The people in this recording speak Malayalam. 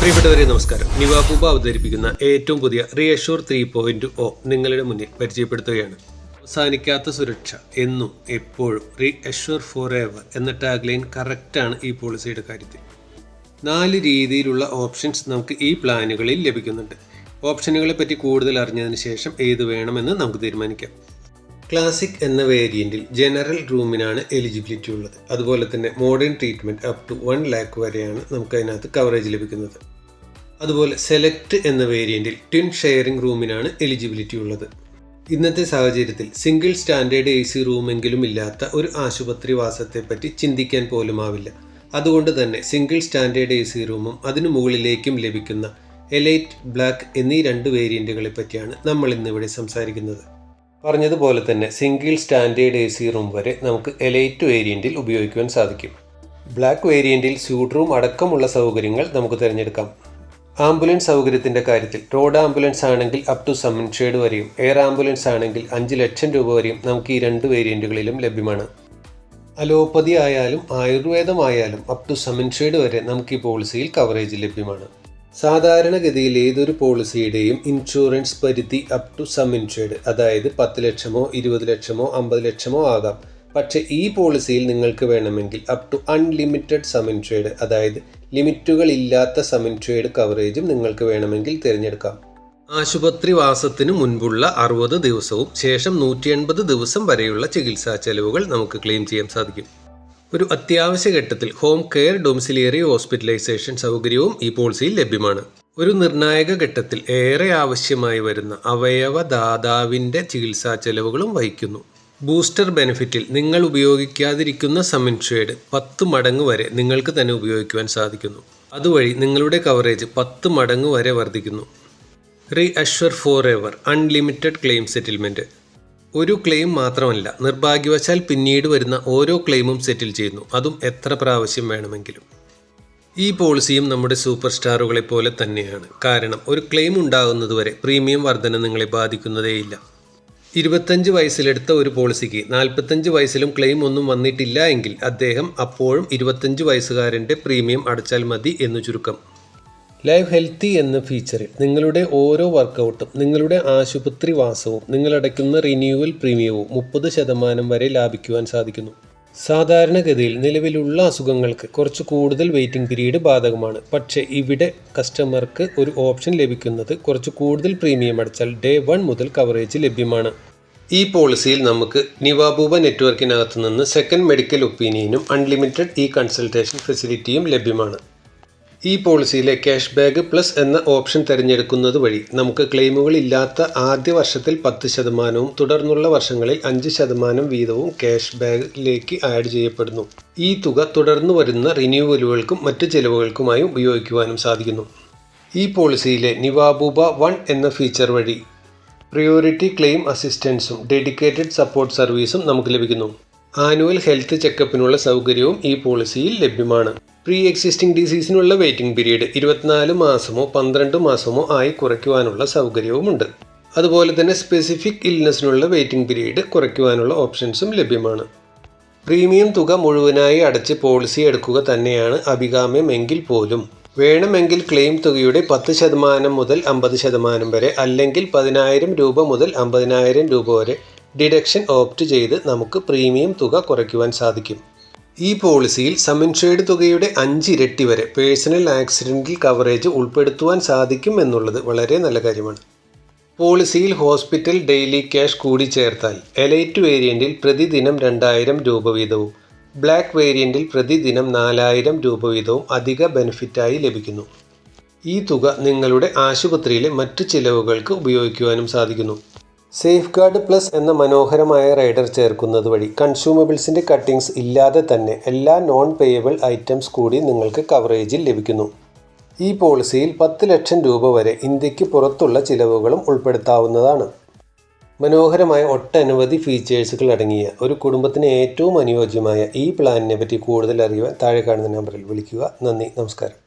പ്രിയപ്പെട്ടവരെ നമസ്കാരം. നിവാബൂബ അവതരിപ്പിക്കുന്ന ഏറ്റവും പുതിയ റീഅഷ്യൂർ 3.0 നിങ്ങളുടെ മുന്നിൽ പരിചയപ്പെടുത്തുകയാണ്. അവസാനിക്കാത്ത സുരക്ഷ എന്നും എപ്പോഴും റീഅഷ്യൂർ ഫോർ എവർ എന്ന ടാഗ്ലൈൻ കറക്റ്റാണ് ഈ പോളിസിയുടെ കാര്യത്തിൽ. 4 രീതിയിലുള്ള ഓപ്ഷൻസ് നമുക്ക് ഈ പ്ലാനുകളിൽ ലഭിക്കുന്നുണ്ട്. ഓപ്ഷനുകളെ പറ്റി കൂടുതൽ അറിഞ്ഞതിന് ശേഷം ഏത് വേണമെന്ന് നമുക്ക് തീരുമാനിക്കാം. ക്ലാസിക് എന്ന വേരിയൻറ്റിൽ ജനറൽ റൂമിനാണ് എലിജിബിലിറ്റി ഉള്ളത്. അതുപോലെ തന്നെ modern treatment up to 1 lakh വരെയാണ് നമുക്ക് അതിനകത്ത് കവറേജ് ലഭിക്കുന്നത്. അതുപോലെ സെലക്ട് എന്ന വേരിയൻറ്റിൽ ട്വിൻ ഷെയറിംഗ് റൂമിനാണ് എലിജിബിലിറ്റി ഉള്ളത്. ഇന്നത്തെ സാഹചര്യത്തിൽ സിംഗിൾ സ്റ്റാൻഡേർഡ് AC റൂമെങ്കിലും ഇല്ലാത്ത ഒരു ആശുപത്രി വാസത്തെപ്പറ്റി ചിന്തിക്കാൻ പോലും ആവില്ല. അതുകൊണ്ട് തന്നെ സിംഗിൾ സ്റ്റാൻഡേർഡ് AC റൂമും അതിനു മുകളിലേക്കും ലഭിക്കുന്ന എലൈറ്റ്, ബ്ലാക്ക് എന്നീ 2 വേരിയൻറ്റുകളെ പറ്റിയാണ് നമ്മൾ ഇന്നിവിടെ സംസാരിക്കുന്നത്. പറഞ്ഞതുപോലെ തന്നെ സിംഗിൾ സ്റ്റാൻഡേർഡ് AC റൂം വരെ നമുക്ക് എലൈറ്റ് വേരിയൻറ്റിൽ ഉപയോഗിക്കുവാൻ സാധിക്കും. ബ്ലാക്ക് വേരിയൻറ്റിൽ സ്യൂട്ട് റൂം അടക്കമുള്ള സൗകര്യങ്ങൾ നമുക്ക് തിരഞ്ഞെടുക്കാം. ആംബുലൻസ് സൗകര്യത്തിൻ്റെ കാര്യത്തിൽ റോഡ് ആംബുലൻസ് ആണെങ്കിൽ അപ് ടു സം ഇൻഷേർഡ് വരെയും എയർ ആംബുലൻസ് ആണെങ്കിൽ 5 ലക്ഷം രൂപ വരെയും നമുക്ക് ഈ 2 വേരിയൻറ്റുകളിലും ലഭ്യമാണ്. അലോപ്പതി ആയാലും ആയുർവേദമായാലും അപ് ടു സം ഇൻഷേർഡ് വരെ നമുക്ക് ഈ പോളിസിയിൽ കവറേജ് ലഭ്യമാണ്. സാധാരണഗതിയിൽ ഏതൊരു പോളിസിയുടെയും ഇൻഷുറൻസ് പരിധി അപ് ടു സം ഇൻഷേർഡ്, അതായത് 10 ലക്ഷമോ 20 ലക്ഷമോ 50 ലക്ഷമോ ആകാം. പക്ഷേ ഈ പോളിസിയിൽ നിങ്ങൾക്ക് വേണമെങ്കിൽ up to unlimited sum insured, അതായത് ലിമിറ്റുകൾ ഇല്ലാത്ത സം ഇൻഷേർഡ് കവറേജും നിങ്ങൾക്ക് വേണമെങ്കിൽ തിരഞ്ഞെടുക്കാം. ആശുപത്രി വാസത്തിന് മുൻപുള്ള 60 ദിവസവും ശേഷം 180 ദിവസം വരെയുള്ള ചികിത്സാ ചെലവുകൾ നമുക്ക് ക്ലെയിം ചെയ്യാൻ സാധിക്കും. ഒരു അത്യാവശ്യ ഘട്ടത്തിൽ ഹോം കെയർ ഡൊമിസിലിയറി ഹോസ്പിറ്റലൈസേഷൻ സൗകര്യവും ഈ പോളിസിയിൽ ലഭ്യമാണ്. ഒരു നിർണായക ഘട്ടത്തിൽ ഏറെ ആവശ്യമായി വരുന്ന അവയവദാതാവിൻ്റെ ചികിത്സാ ചെലവുകളും വഹിക്കുന്നു. ബൂസ്റ്റർ ബെനിഫിറ്റിൽ നിങ്ങൾ ഉപയോഗിക്കാതിരിക്കുന്ന സം ഇൻഷേർഡ് 10 മടങ്ങ് വരെ നിങ്ങൾക്ക് തന്നെ ഉപയോഗിക്കുവാൻ സാധിക്കുന്നു. അതുവഴി നിങ്ങളുടെ കവറേജ് 10 മടങ്ങ് വരെ വർദ്ധിക്കുന്നു. Reassure for ever unlimited claim settlement. ഒരു ക്ലെയിം മാത്രമല്ല, നിർഭാഗ്യവശാൽ പിന്നീട് വരുന്ന ഓരോ ക്ലെയിമും സെറ്റിൽ ചെയ്യുന്നു, അതും എത്ര പ്രാവശ്യം വേണമെങ്കിലും. ഈ പോളിസിയും നമ്മുടെ സൂപ്പർ സ്റ്റാറുകളെ പോലെ തന്നെയാണ്. കാരണം ഒരു ക്ലെയിം ഉണ്ടാകുന്നതുവരെ പ്രീമിയം വർധന നിങ്ങളെ ബാധിക്കുന്നതേയില്ല. 25 വയസ്സിലെടുത്ത ഒരു പോളിസിക്ക് 45 വയസ്സിലും ക്ലെയിം ഒന്നും വന്നിട്ടില്ല എങ്കിൽ അദ്ദേഹം അപ്പോഴും 25 വയസ്സുകാരൻ്റെ പ്രീമിയം അടച്ചാൽ മതി എന്നു ചുരുക്കം. ലൈവ് ഹെൽത്തി എന്ന ഫീച്ചറിൽ നിങ്ങളുടെ ഓരോ വർക്കൗട്ടും നിങ്ങളുടെ ആശുപത്രി വാസവും നിങ്ങളടയ്ക്കുന്ന റിന്യൂവൽ പ്രീമിയവും 30% വരെ ലാഭിക്കുവാൻ സാധിക്കുന്നു. സാധാരണഗതിയിൽ നിലവിലുള്ള അസുഖങ്ങൾക്ക് കുറച്ച് കൂടുതൽ വെയിറ്റിംഗ് പീരീഡ് ബാധകമാണ്. പക്ഷേ ഇവിടെ കസ്റ്റമർക്ക് ഒരു ഓപ്ഷൻ ലഭിക്കുന്നത് കുറച്ച് കൂടുതൽ പ്രീമിയം അടച്ചാൽ ഡേ 1 മുതൽ കവറേജ് ലഭ്യമാണ്. ഈ പോളിസിയിൽ നമുക്ക് നിവാബൂബ നെറ്റ്വർക്കിനകത്ത് നിന്ന് സെക്കൻഡ് മെഡിക്കൽ ഒപ്പീനിയനും അൺലിമിറ്റഡ് കൺസൾട്ടേഷൻ ഫെസിലിറ്റിയും ലഭ്യമാണ്. ഈ പോളിസിയിലെ ക്യാഷ് ബാക്ക് പ്ലസ് എന്ന ഓപ്ഷൻ തിരഞ്ഞെടുക്കുന്നത് വഴി നമുക്ക് ക്ലെയിമുകൾ ഇല്ലാത്ത ആദ്യ വർഷത്തിൽ 10%വും തുടർന്നുള്ള വർഷങ്ങളിൽ 5% വീതവും ക്യാഷ് ബാക്കിലേക്ക് ആഡ് ചെയ്യപ്പെടുന്നു. ഈ തുക തുടർന്ന് വരുന്ന റിന്യൂവലുകൾക്കും മറ്റ് ചെലവുകൾക്കുമായി ഉപയോഗിക്കുവാനും സാധിക്കുന്നു. ഈ പോളിസിയിലെ നിവാബൂബ 1 എന്ന ഫീച്ചർ വഴി പ്രയോറിറ്റി ക്ലെയിം അസിസ്റ്റൻസും ഡെഡിക്കേറ്റഡ് സപ്പോർട്ട് സർവീസും നമുക്ക് ലഭിക്കുന്നു. ആനുവൽ ഹെൽത്ത് ചെക്കപ്പിനുള്ള സൗകര്യവും ഈ പോളിസിയിൽ ലഭ്യമാണ്. പ്രീ എക്സിസ്റ്റിംഗ് ഡിസീസിനുള്ള വെയിറ്റിംഗ് പീരീഡ് 24 മാസമോ 12 മാസമോ ആയി കുറയ്ക്കുവാനുള്ള സൗകര്യവുമുണ്ട്. അതുപോലെ തന്നെ സ്പെസിഫിക് ഇൽനെസ്സിനുള്ള വെയിറ്റിംഗ് പീരീഡ് കുറയ്ക്കുവാനുള്ള ഓപ്ഷൻസും ലഭ്യമാണ്. പ്രീമിയം തുക മുഴുവനായി അടച്ച് പോളിസി എടുക്കുക തന്നെയാണ് അഭികാമ്യം എങ്കിൽ പോലും വേണമെങ്കിൽ ക്ലെയിം തുകയുടെ 10% മുതൽ 50% വരെ, അല്ലെങ്കിൽ 10,000 രൂപ മുതൽ 50,000 രൂപ വരെ ഡിഡക്ഷൻ ഓപ്റ്റ് ചെയ്ത് നമുക്ക് പ്രീമിയം തുക കുറയ്ക്കുവാൻ സാധിക്കും. ഈ പോളിസിയിൽ സം ഇൻഷേർഡ് തുകയുടെ 5 ഇരട്ടി വരെ പേഴ്സണൽ ആക്സിഡൻ്റൽ കവറേജ് ഉൾപ്പെടുത്തുവാൻ സാധിക്കും എന്നുള്ളത് വളരെ നല്ല കാര്യമാണ്. പോളിസിയിൽ ഹോസ്പിറ്റൽ ഡെയിലി ക്യാഷ് കൂടി ചേർത്താൽ എലൈറ്റ് വേരിയൻറ്റിൽ പ്രതിദിനം 2,000 രൂപ വീതവും ബ്ലാക്ക് വേരിയൻറ്റിൽ പ്രതിദിനം 4,000 രൂപ വീതവും അധിക ബെനിഫിറ്റായി ലഭിക്കുന്നു. ഈ തുക നിങ്ങളുടെ ആശുപത്രിയിലെ മറ്റു ചിലവുകൾക്ക് ഉപയോഗിക്കുവാനും സാധിക്കുന്നു. സേഫ് ഗാർഡ് പ്ലസ് എന്ന മനോഹരമായ റൈഡർ ചേർക്കുന്നത് വഴി കൺസ്യൂമബിൾസിൻ്റെ കട്ടിങ്സ് ഇല്ലാതെ തന്നെ എല്ലാ നോൺ പേയബിൾ ഐറ്റംസ് കൂടി നിങ്ങൾക്ക് കവറേജിൽ ലഭിക്കുന്നു. ഈ പോളിസിയിൽ 10 ലക്ഷം രൂപ വരെ ഇന്ത്യക്ക് പുറത്തുള്ള ചിലവുകളും ഉൾപ്പെടുത്താവുന്നതാണ്. മനോഹരമായ ഒട്ടനവധി ഫീച്ചേഴ്സുകൾ അടങ്ങിയ ഒരു കുടുംബത്തിന് ഏറ്റവും അനുയോജ്യമായ ഈ പ്ലാനിനെ പറ്റി കൂടുതൽ അറിയുവാൻ താഴെ കാണുന്ന നമ്പറിൽ വിളിക്കുക. നന്ദി, നമസ്കാരം.